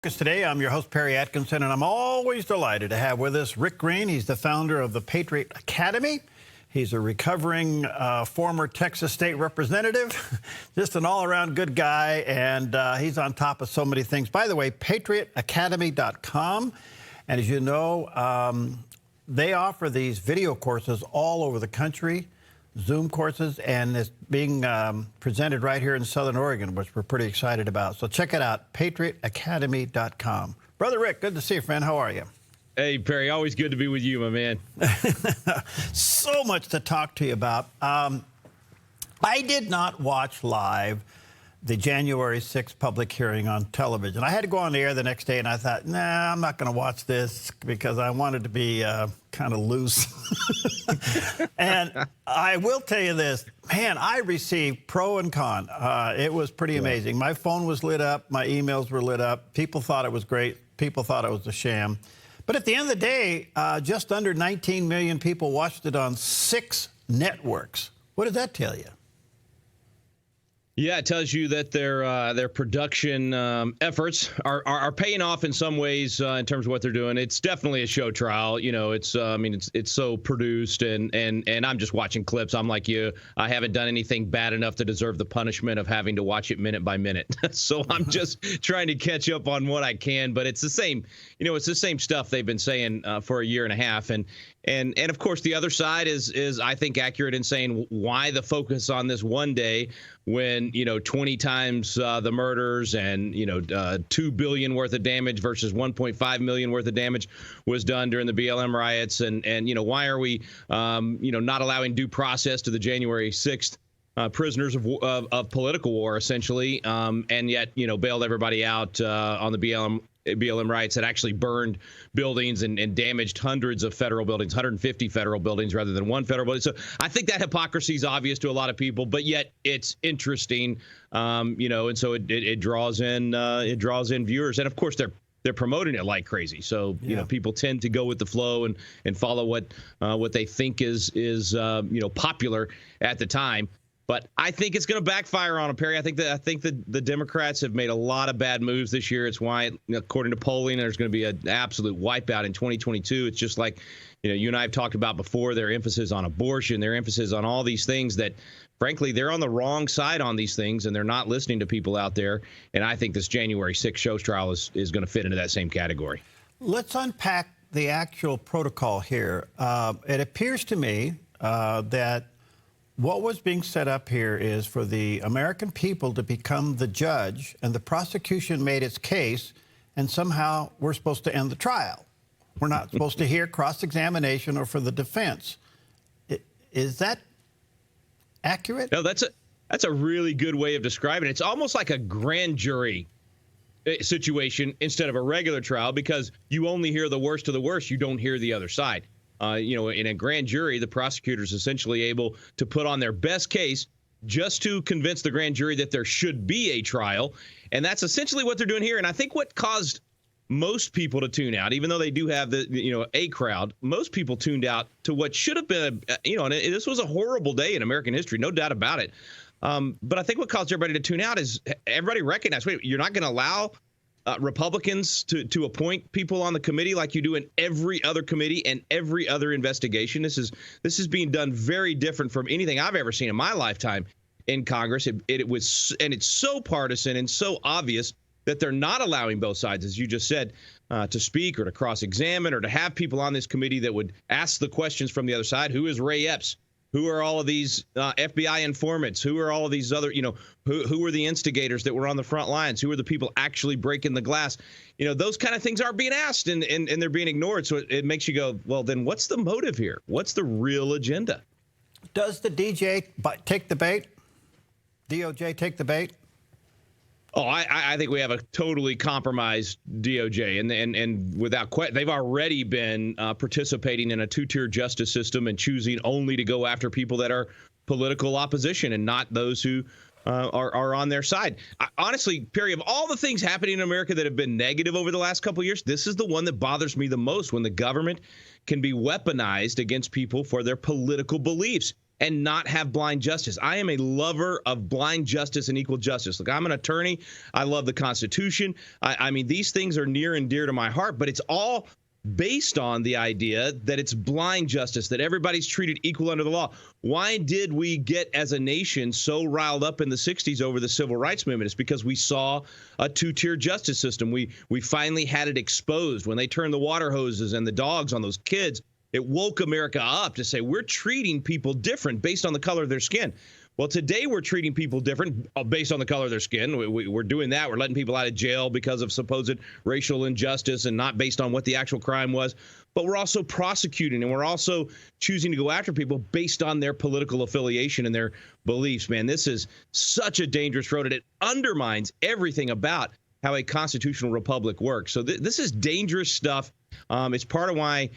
Today, I'm your host, Perry Atkinson, and I'm always delighted to have with us Rick Green. He's the founder of the Patriot Academy. He's a recovering former Texas state representative, just an all-around good guy, and he's on top of so many things. By the way, patriotacademy.com, and as you know, they offer these video courses all over the country, Zoom courses, and it's being presented right here in Southern Oregon, which we're pretty excited about. So check it out, patriotacademy.com. Brother Rick, good to see you, friend. How are you? Hey, Perry, always good to be with you, my man. So much to talk to you about. I did not watch live the January 6th public hearing on television. I had to go on the air the next day, and I thought, nah, I'm not going to watch this because I wanted to be kind of loose. And I will tell you this, man, I received pro and con. It was pretty amazing. My phone was lit up. My emails were lit up. People thought it was great. People thought it was a sham. But at the end of the day, just under 19 million people watched it on 6 networks. What does that tell you? Yeah, it tells you that their production efforts are paying off in some ways in terms of what they're doing. It's definitely a show trial. You know, it's so produced, and I'm just watching clips. I'm like you. I haven't done anything bad enough to deserve the punishment of having to watch it minute by minute. So I'm just trying to catch up on what I can. But it's the same. You know, it's the same stuff they've been saying for a year and a half, and of course the other side is I think accurate in saying why the focus on this one day when 20 times the murders and $2 billion worth of damage versus 1.5 million worth of damage was done during the BLM riots, and why are we not allowing due process to the January 6th prisoners of political war essentially, and yet bailed everybody out on the BLM riots that actually burned buildings and damaged hundreds of federal buildings, 150 federal buildings rather than one federal building. So I think that hypocrisy is obvious to a lot of people, but yet it's interesting, and so it draws in viewers, and of course they're promoting it like crazy. So people tend to go with the flow and follow what they think is popular at the time. But I think it's going to backfire on them, Perry. I think the Democrats have made a lot of bad moves this year. It's why, according to polling, there's going to be an absolute wipeout in 2022. It's just like, you and I have talked about before, their emphasis on abortion, their emphasis on all these things that, frankly, they're on the wrong side on these things, and they're not listening to people out there. And I think this January 6th shows trial is going to fit into that same category. Let's unpack the actual protocol here. It appears to me that what was being set up here is for the American people to become the judge, and the prosecution made its case, and somehow we're supposed to end the trial. We're not supposed to hear cross-examination or for the defense. Is that accurate? No, that's a really good way of describing it. It's almost like a grand jury situation instead of a regular trial, because you only hear the worst of the worst. You don't hear the other side. In a grand jury, the prosecutor is essentially able to put on their best case just to convince the grand jury that there should be a trial. And that's essentially what they're doing here. And I think what caused most people to tune out, even though they do have a crowd, most people tuned out to what should have been, and this was a horrible day in American history, no doubt about it. But I think what caused everybody to tune out is everybody recognized, wait, you're not going to allow Republicans to appoint people on the committee like you do in every other committee and every other investigation. This is being done very different from anything I've ever seen in my lifetime in Congress. It's so partisan and so obvious that they're not allowing both sides, as you just said, to speak or to cross-examine or to have people on this committee that would ask the questions from the other side. Who is Ray Epps? Who are all of these FBI informants? Who are all of these other, who were the instigators that were on the front lines? Who are the people actually breaking the glass? Those kind of things aren't being asked, and they're being ignored. So it makes you go, well, then what's the motive here? What's the real agenda? Does the DJ take the bait? DOJ take the bait? Oh, I think we have a totally compromised DOJ, and without question, they've already been participating in a two-tier justice system and choosing only to go after people that are political opposition and not those who are on their side. Honestly, Perry, of all the things happening in America that have been negative over the last couple of years, this is the one that bothers me the most, when the government can be weaponized against people for their political beliefs. and not have blind justice. I am a lover of blind justice and equal justice. Look, I'm an attorney. I love the Constitution. I mean, these things are near and dear to my heart, but it's all based on the idea that it's blind justice, that everybody's treated equal under the law. Why did we get as a nation so riled up in the 60s over the civil rights movement? It's because we saw a two-tier justice system. We finally had it exposed when they turned the water hoses and the dogs on those kids. It woke America up to say we're treating people different based on the color of their skin. Well, today we're treating people different based on the color of their skin. We're doing that. We're letting people out of jail because of supposed racial injustice and not based on what the actual crime was. But we're also prosecuting, and we're also choosing to go after people based on their political affiliation and their beliefs. Man, this is such a dangerous road, and it undermines everything about how a constitutional republic works. So this is dangerous stuff. It's part of why,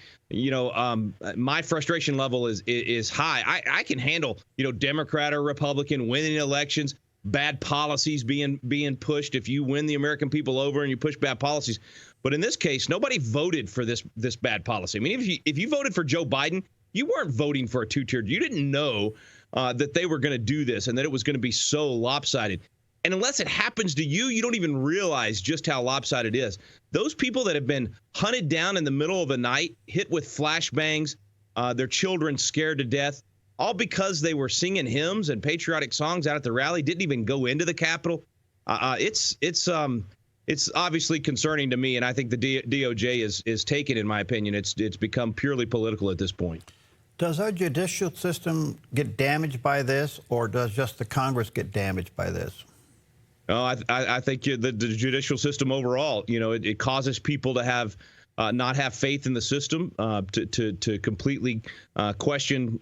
my frustration level is high. I can handle, Democrat or Republican winning elections, bad policies being pushed. If you win the American people over and you push bad policies, but in this case, nobody voted for this bad policy. I mean, if you voted for Joe Biden, you weren't voting for a two-tiered. You didn't know that they were going to do this and that it was going to be so lopsided. And unless it happens to you, you don't even realize just how lopsided it is. Those people that have been hunted down in the middle of the night, hit with flashbangs, their children scared to death, all because they were singing hymns and patriotic songs out at the rally, didn't even go into the Capitol. It's obviously concerning to me, and I think the DOJ is taken, in my opinion. It's become purely political at this point. Does our judicial system get damaged by this, or does just the Congress get damaged by this? No, I think the judicial system overall, it causes people to have not have faith in the system, to completely question,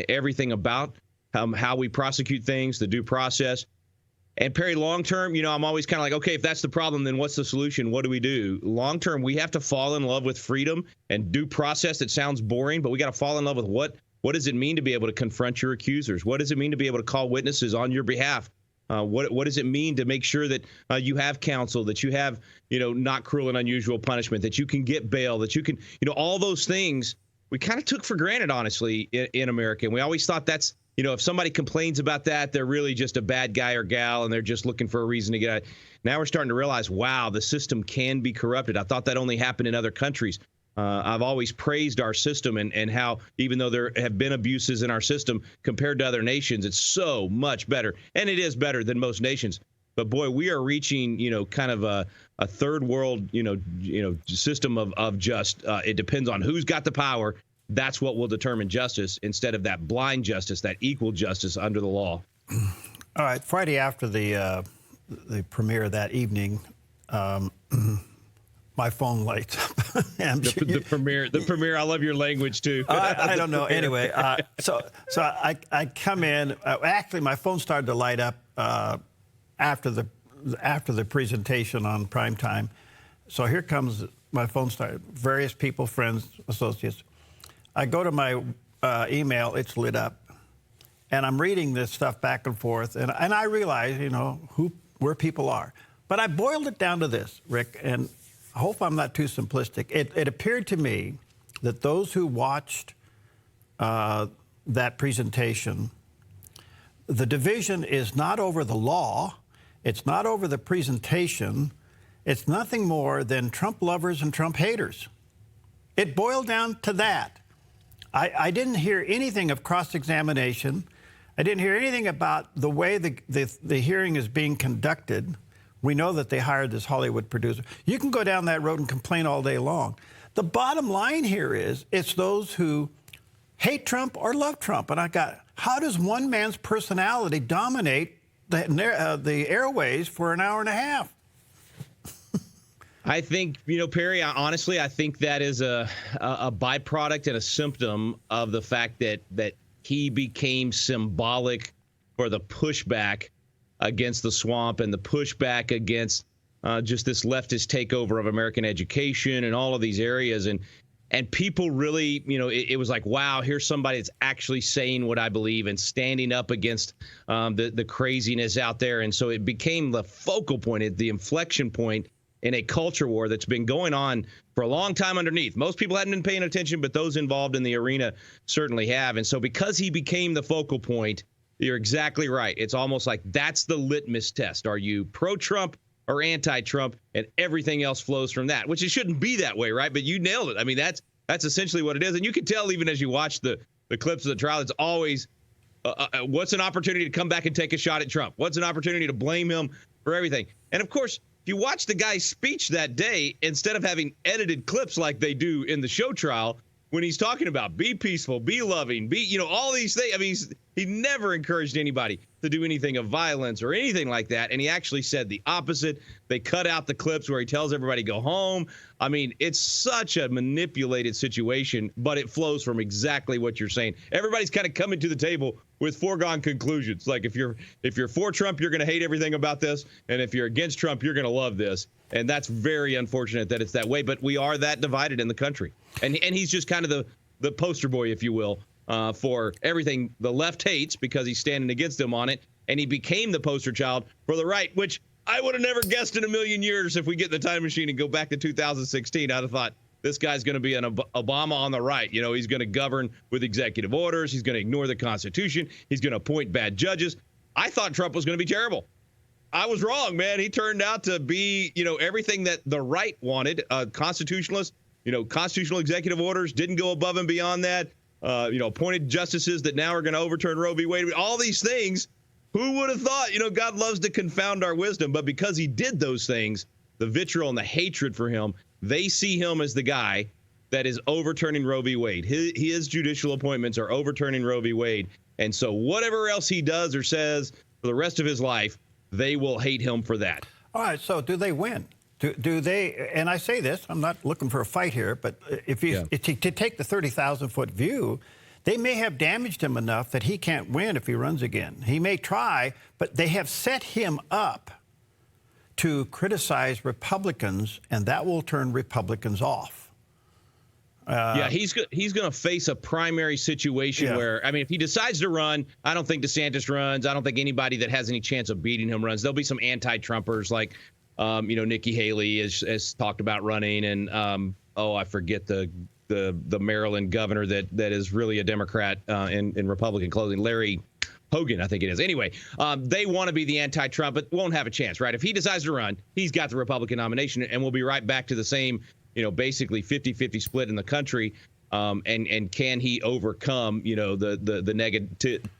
everything about how we prosecute things, the due process. And Perry, long term, I'm always kind of like, okay, if that's the problem, then what's the solution? What do we do? Long term, we have to fall in love with freedom and due process. That sounds boring, but we got to fall in love with what does it mean to be able to confront your accusers? What does it mean to be able to call witnesses on your behalf? What does it mean to make sure that you have counsel, that you have, not cruel and unusual punishment, that you can get bail, that you can, all those things we kind of took for granted, honestly, in America. And we always thought that's, if somebody complains about that, they're really just a bad guy or gal and they're just looking for a reason to get out. Now we're starting to realize, wow, the system can be corrupted. I thought that only happened in other countries. I've always praised our system and how, even though there have been abuses in our system compared to other nations, it's so much better. And it is better than most nations. But boy, we are reaching, kind of a third world, system of just it depends on who's got the power. That's what will determine justice instead of that blind justice, that equal justice under the law. All right. Friday after the premiere that evening, my phone lights up. The premiere. I love your language too. I don't know. Anyway, so I come in. Actually, my phone started to light up after the presentation on primetime. So here comes my phone started. Various people, friends, associates. I go to my email. It's lit up, and I'm reading this stuff back and forth, and I realize, where people are. But I boiled it down to this, Rick, and I hope I'm not too simplistic. It appeared to me that those who watched that presentation, the division is not over the law, it's not over the presentation, it's nothing more than Trump lovers and Trump haters. It boiled down to that. I didn't hear anything of cross-examination. I didn't hear anything about the way the hearing is being conducted. We know that they hired this Hollywood producer. You can go down that road and complain all day long. The bottom line here is it's those who hate Trump or love Trump. And how does one man's personality dominate the airways for an hour and a half? I think, Perry, honestly, I think that is a byproduct and a symptom of the fact that he became symbolic for the pushback against the swamp and the pushback against just this leftist takeover of American education and all of these areas. And people really, it was like, wow, here's somebody that's actually saying what I believe and standing up against the craziness out there. And so it became the focal point, the inflection point in a culture war that's been going on for a long time underneath. Most people hadn't been paying attention, but those involved in the arena certainly have. And so because he became the focal point, you're exactly right. It's almost like that's the litmus test. Are you pro-Trump or anti-Trump? And everything else flows from that, which it shouldn't be that way, right? But you nailed it. I mean, that's essentially what it is. And you can tell even as you watch the clips of the trial, it's always what's an opportunity to come back and take a shot at Trump? What's an opportunity to blame him for everything? And of course, if you watch the guy's speech that day, instead of having edited clips like they do in the show trial, when he's talking about be peaceful, be loving, all these things. I mean, he never encouraged anybody to do anything of violence or anything like that. And he actually said the opposite. They cut out the clips where he tells everybody go home. I mean, it's such a manipulated situation, but it flows from exactly what you're saying. Everybody's kind of coming to the table with foregone conclusions. Like if you're for Trump, you're going to hate everything about this. And if you're against Trump, you're going to love this. And that's very unfortunate that it's that way. But we are that divided in the country. And he's just kind of the poster boy, if you will, for everything the left hates because he's standing against them on it. And he became the poster child for the right, which I would have never guessed in a million years. If we get in the time machine and go back to 2016, I'd have thought this guy's going to be an Obama on the right. He's going to govern with executive orders. He's going to ignore the Constitution. He's going to appoint bad judges. I thought Trump was going to be terrible. I was wrong, man. He turned out to be, everything that the right wanted. Constitutionalist, constitutional executive orders, didn't go above and beyond that. Appointed justices that now are going to overturn Roe v. Wade. All these things, who would have thought? God loves to confound our wisdom. But because he did those things, the vitriol and the hatred for him, they see him as the guy that is overturning Roe v. Wade. His judicial appointments are overturning Roe v. Wade. And so whatever else he does or says for the rest of his life, they will hate him for that. All right, so do they win? Do they, and I say this, I'm not looking for a fight here, but to take the 30,000-foot view, they may have damaged him enough that he can't win if he runs again. He may try, but they have set him up to criticize Republicans, and that will turn Republicans off. He's going to face a primary situation where, I mean, if he decides to run, I don't think DeSantis runs. I don't think anybody that has any chance of beating him runs. There'll be some anti-Trumpers like, Nikki Haley has talked about running, and I forget the Maryland governor that is really a Democrat in Republican clothing, Larry Hogan, I think it is. Anyway, they want to be the anti-Trump, but won't have a chance, right? If he decides to run, he's got the Republican nomination, and we'll be right back to the same, basically 50-50 split in the country. And can he overcome, the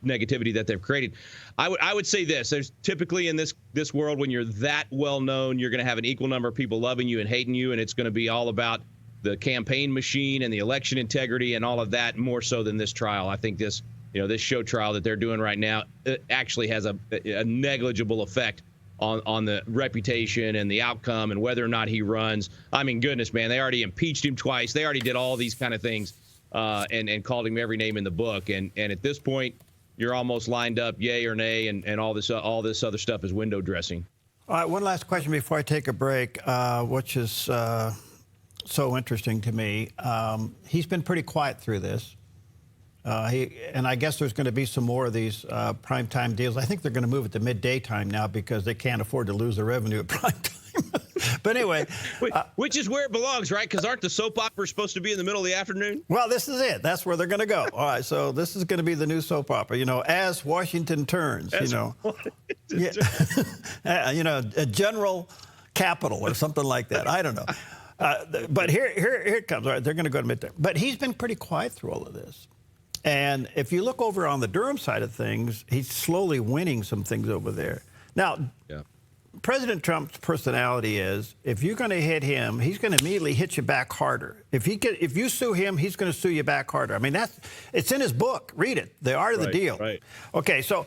negativity that they've created? I would say this: there's typically in this world, when you're that well known, you're going to have an equal number of people loving you and hating you, and it's going to be all about the campaign machine and the election integrity and all of that, more so than this trial. I think this show trial that they're doing right now actually has a negligible effect on the reputation and the outcome and whether or not he runs. I mean, goodness, man, they already impeached him twice. They already did all these kind of things and called him every name in the book. And at this point, you're almost lined up yay or nay, and all this other stuff is window dressing. All right, one last question before I take a break, which is so interesting to me. He's been pretty quiet through this. And I guess there's going to be some more of these primetime deals. I think they're going to move it to midday time now because they can't afford to lose the revenue at prime time. But anyway. Which is where it belongs, right? Because aren't the soap operas supposed to be in the middle of the afternoon? Well, this is it. That's where they're going to go. All right, so this is going to be the new soap opera, as Washington turns, a general capital or something like that. I don't know. But here it comes. All right, they're going to go to midday. But he's been pretty quiet through all of this. And if you look over on the Durham side of things, he's slowly winning some things over there. Now, President Trump's personality is, if you're going to hit him, he's going to immediately hit you back harder. If you sue him, he's going to sue you back harder. I mean, it's in his book. Read it, The Art of the Deal. Right. Okay, so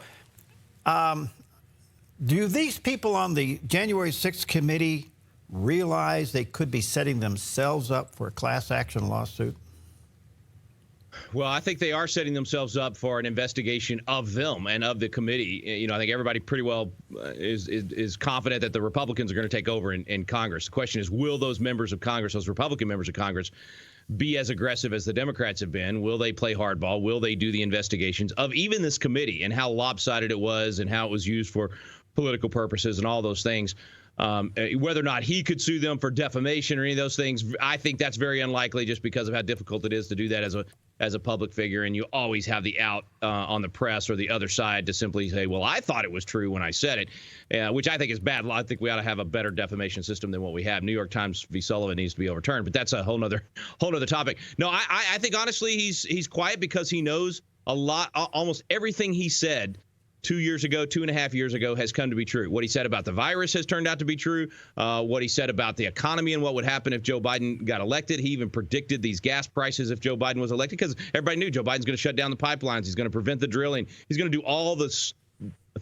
do these people on the January 6th committee realize they could be setting themselves up for a class action lawsuit? Well, I think they are setting themselves up for an investigation of them and of the committee. I think everybody pretty well is confident that the Republicans are going to take over in Congress. The question is, will those members of Congress, those Republican members of Congress, be as aggressive as the Democrats have been? Will they play hardball? Will they do the investigations of even this committee and how lopsided it was and how it was used for political purposes and all those things? Whether or not he could sue them for defamation or any of those things, I think that's very unlikely just because of how difficult it is to do that as a public figure. And you always have the out on the press or the other side to simply say, well, I thought it was true when I said it, which I think is bad law. I think we ought to have a better defamation system than what we have. New York Times v. Sullivan needs to be overturned, but that's a whole nother topic. No, I think honestly he's quiet because he knows a lot, almost everything he said 2 years ago, 2.5 years ago, has come to be true. What he said about the virus has turned out to be true. What he said about the economy and what would happen if Joe Biden got elected. He even predicted these gas prices if Joe Biden was elected, because everybody knew Joe Biden's going to shut down the pipelines. He's going to prevent the drilling. He's going to do all the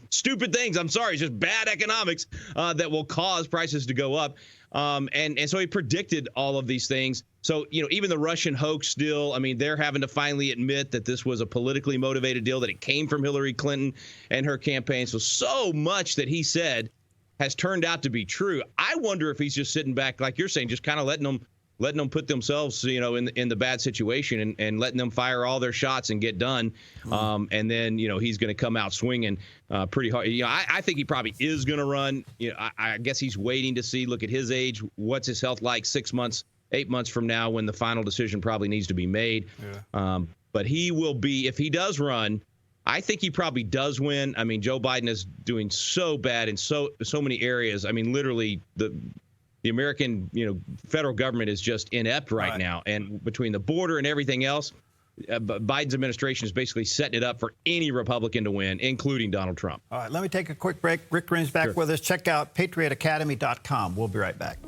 stupid things. I'm sorry, it's just bad economics that will cause prices to go up. And so he predicted all of these things. So, even the Russian hoax deal, I mean, they're having to finally admit that this was a politically motivated deal, that it came from Hillary Clinton and her campaign. So much that he said has turned out to be true. I wonder if he's just sitting back, like you're saying, just kind of letting them put themselves, in the bad situation and letting them fire all their shots and get done. And then, he's going to come out swinging pretty hard. I think he probably is going to run. I guess he's waiting to see, look at his age, what's his health like 6 months, 8 months from now, when the final decision probably needs to be made. Yeah. But he will be, if he does run, I think he probably does win. I mean, Joe Biden is doing so bad in so many areas. I mean, literally the American, federal government is just inept right now. And between the border and everything else, Biden's administration is basically setting it up for any Republican to win, including Donald Trump. All right, let me take a quick break. Rick Green's back with us. Check out patriotacademy.com. We'll be right back.